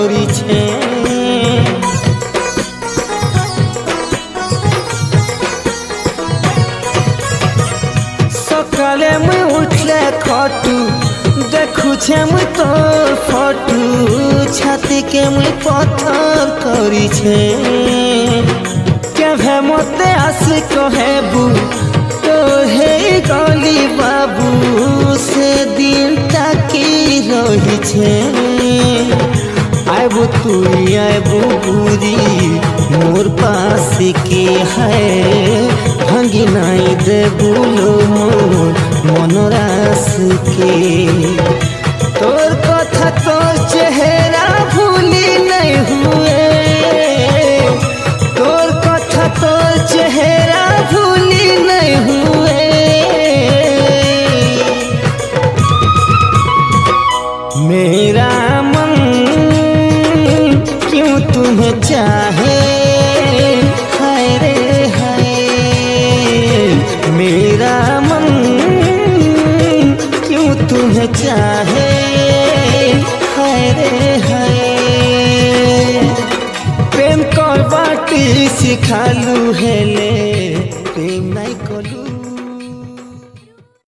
करिछे। सकाले मुई उठले खटू देखुछे मुई तोर फटू छाती के मुई पत्थर करिछे। केभे मते आसी कहेबू तो हे गली बाबू से दिन ताकी रहिछे। आइबू तुई आइबू बुरी मोर पास के है भांगी नाई दे बोलो मोर मनरास के। तोर कथा तोर चेहरा भूली नहीं हुए, तोर कथा तोर चेहरा भूली नहीं हुए। मेरा मन क्यों तुम्हें चाहे हाय रे हाय। मेरा मन क्यों तुम्हें चाहे हाय रे हाय। प्रेम कर बाटी सिखालू हेले प्रेम नहीं कलू।